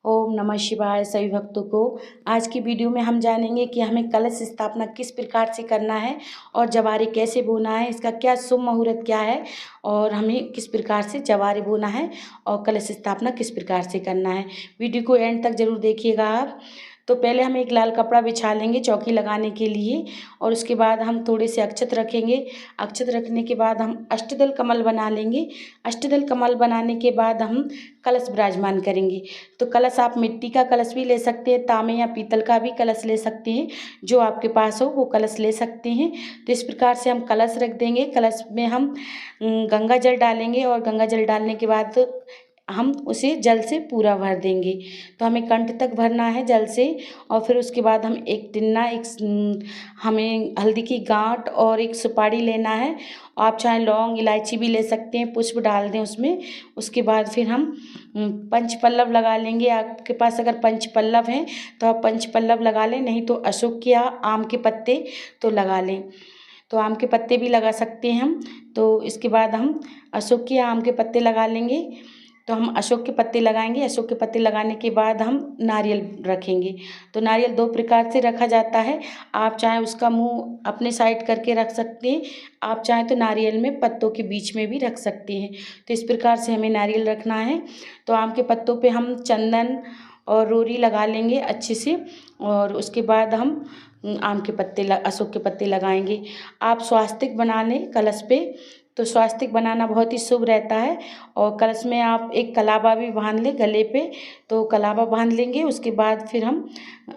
ओम नमः शिवाय सभी भक्तों को। आज की वीडियो में हम जानेंगे कि हमें कलश स्थापना किस प्रकार से करना है और जवारे कैसे बोना है, इसका क्या शुभ मुहूर्त क्या है और हमें किस प्रकार से जवारे बोना है और कलश स्थापना किस प्रकार से करना है। वीडियो को एंड तक जरूर देखिएगा आप। तो पहले हम एक लाल कपड़ा बिछा लेंगे चौकी लगाने के लिए और उसके बाद हम थोड़े से अक्षत रखेंगे। अक्षत रखने के बाद हम अष्टदल कमल बना लेंगे। अष्टदल कमल बनाने के बाद हम कलश विराजमान करेंगे। तो कलश आप मिट्टी का कलश भी ले सकते हैं, तांबे या पीतल का भी कलश ले सकते हैं, जो आपके पास हो वो कलश ले सकते हैं। तो इस प्रकार से हम कलश रख देंगे। कलश में हम गंगा जल डालेंगे और गंगा जल डालने के बाद हम उसे जल से पूरा भर देंगे। तो हमें कंठ तक भरना है जल से और फिर उसके बाद हम एक टिन्ना हमें हल्दी की गांठ और एक सुपारी लेना है। आप चाहे लौंग इलायची भी ले सकते हैं, पुष्प डाल दें उसमें। उसके बाद फिर हम पंच पल्लव लगा लेंगे। आपके पास अगर पंच पल्लव हैं तो आप पंच पल्लव लगा लें, नहीं तो अशोक या आम के पत्ते तो लगा लें। तो आम के पत्ते भी लगा सकते हैं हम। तो इसके बाद हम अशोक या आम के पत्ते लगा लेंगे। तो हम अशोक के पत्ते लगाएंगे। अशोक के पत्ते लगाने के बाद हम नारियल रखेंगे। तो नारियल दो प्रकार से रखा जाता है। आप चाहे उसका मुंह अपने साइड करके रख सकते हैं, आप चाहें तो नारियल में पत्तों के बीच में भी रख सकते हैं। तो इस प्रकार से हमें नारियल रखना है। तो आम के पत्तों पे हम चंदन और रोरी लगा लेंगे अच्छे से और उसके बाद हम आम के पत्ते अशोक के पत्ते लगाएंगे। आप स्वास्तिक बना लें कलश पे। तो स्वास्तिक बनाना बहुत ही शुभ रहता है। और कलश में आप एक कलावा भी बांध लें गले पे। तो कलावा बांध लेंगे, उसके बाद फिर हम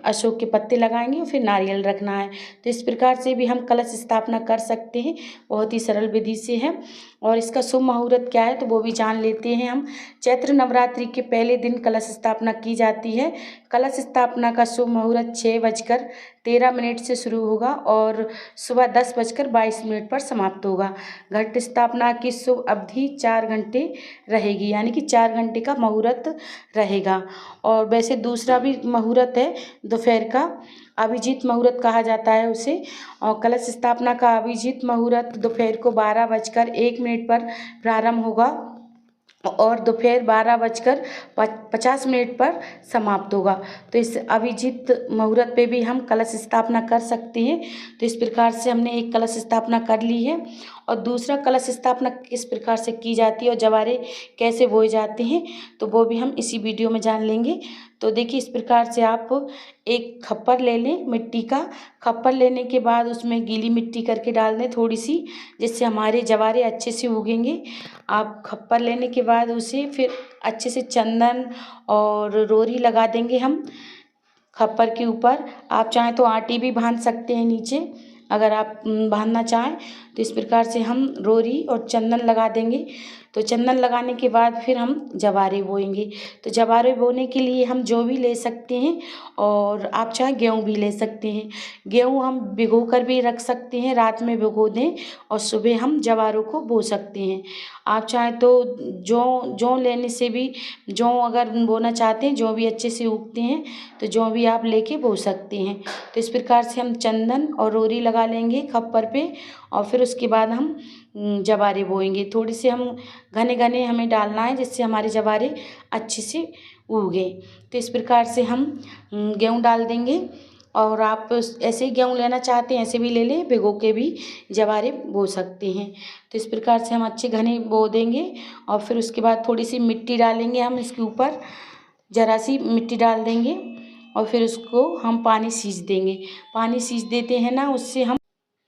अशोक के पत्ते लगाएंगे और फिर नारियल रखना है। तो इस प्रकार से भी हम कलश स्थापना कर सकते हैं, बहुत ही सरल विधि से है। और इसका शुभ मुहूर्त क्या है तो वो भी जान लेते हैं हम। चैत्र नवरात्रि के पहले दिन कलश स्थापना की जाती है। कलश स्थापना का शुभ मुहूर्त 6:13 से शुरू होगा और सुबह 10:22 पर समाप्त होगा। घट स्थापना की शुभ अवधि 4 घंटे रहेगी, यानी कि 4 घंटे का मुहूर्त रहेगा। और वैसे दूसरा भी मुहूर्त है दोपहर का, अभिजीत मुहूर्त कहा जाता है उसे। और कलश स्थापना का अभिजीत मुहूर्त दोपहर को 12:01 पर प्रारंभ होगा और दोपहर 12:50 पर समाप्त होगा। तो इस अभिजीत मुहूर्त पे भी हम कलश स्थापना कर सकते हैं। तो इस प्रकार से हमने एक कलश स्थापना कर ली है। और दूसरा कलश स्थापना किस प्रकार से की जाती है और जवारे कैसे बोए जाते हैं तो वो भी हम इसी वीडियो में जान लेंगे। तो देखिए, इस प्रकार से आप एक खप्पर ले लें मिट्टी का। खप्पर लेने के बाद उसमें गीली मिट्टी करके डाल दें थोड़ी सी, जिससे हमारे जवारे अच्छे से उगेंगे। आप खप्पर लेने के बाद उसे फिर अच्छे से चंदन और रोरी लगा देंगे हम खप्पर के ऊपर। आप चाहें तो आटी भी बांध सकते हैं नीचे, अगर आप बांधना चाहें। तो इस प्रकार से हम रोरी और चंदन लगा देंगे। तो चंदन लगाने के बाद फिर हम जवारे बोएंगे। तो जवारे बोने के लिए हम जौ भी ले सकते हैं और आप चाहे गेहूँ भी ले सकते हैं। गेहूँ हम भिगो कर भी रख सकते हैं, रात में भिगो दें और सुबह हम जवारों को बो सकते हैं। आप चाहें तो जौ लेने से भी, जौ अगर बोना चाहते हैं, जौ भी अच्छे से उगते हैं तो जौ भी आप लेके बो सकते हैं। तो इस प्रकार से हम चंदन और रोरी लगा लेंगे खप्पर पे और फिर उसके बाद हम जवारे बोएंगे। थोड़ी से हम घने घने हमें डालना है, जिससे हमारे जवारे अच्छे से उगे। तो इस प्रकार से हम गेहूँ डाल देंगे और आप ऐसे ही गेहूँ लेना चाहते हैं ऐसे भी ले लें, भिगो के भी जवारे बो सकते हैं। तो इस प्रकार से हम अच्छे घने बो देंगे और फिर उसके बाद थोड़ी सी मिट्टी डालेंगे हम इसके ऊपर, ज़रा सी मिट्टी डाल देंगे और फिर उसको हम पानी सींच देंगे। पानी सींच देते हैं ना, उससे हम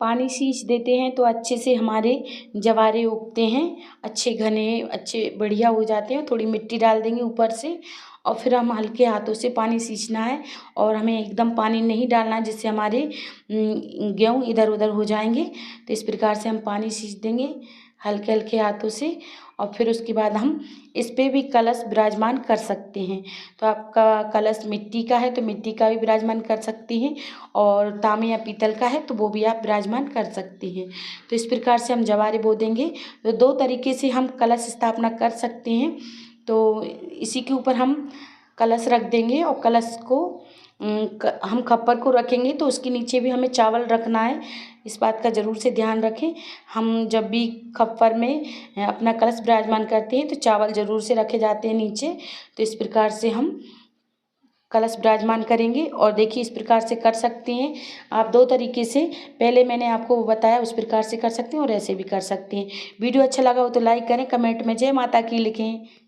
पानी सींच देते हैं तो अच्छे से हमारे जवारे उगते हैं, अच्छे घने अच्छे बढ़िया हो जाते हैं। थोड़ी मिट्टी डाल देंगे ऊपर से और फिर हम हल्के हाथों से पानी सींचना है और हमें एकदम पानी नहीं डालना है, जिससे हमारे गेहूँ इधर उधर हो जाएंगे। तो इस प्रकार से हम पानी सींच देंगे हल्के हल्के हाथों से और फिर उसके बाद हम इस पे भी कलश विराजमान कर सकते हैं। तो आपका कलश मिट्टी का है तो मिट्टी का भी विराजमान कर सकते हैं और तांबे या पीतल का है तो वो भी आप विराजमान कर सकते हैं। तो इस प्रकार से हम जवारे बो देंगे। तो दो तरीके से हम कलश स्थापना कर सकते हैं। तो इसी के ऊपर हम कलश रख देंगे और कलश को हम खप्पर को रखेंगे तो उसके नीचे भी हमें चावल रखना है। इस बात का ज़रूर से ध्यान रखें। हम जब भी खप्पर में अपना कलश विराजमान करते हैं तो चावल ज़रूर से रखे जाते हैं नीचे। तो इस प्रकार से हम कलश विराजमान करेंगे। और देखिए इस प्रकार से कर सकते हैं आप 2 तरीके से। पहले मैंने आपको बताया उस प्रकार से कर सकते हैं और ऐसे भी कर सकते हैं। वीडियो अच्छा लगा हो तो लाइक करें, कमेंट में जय माता की लिखें।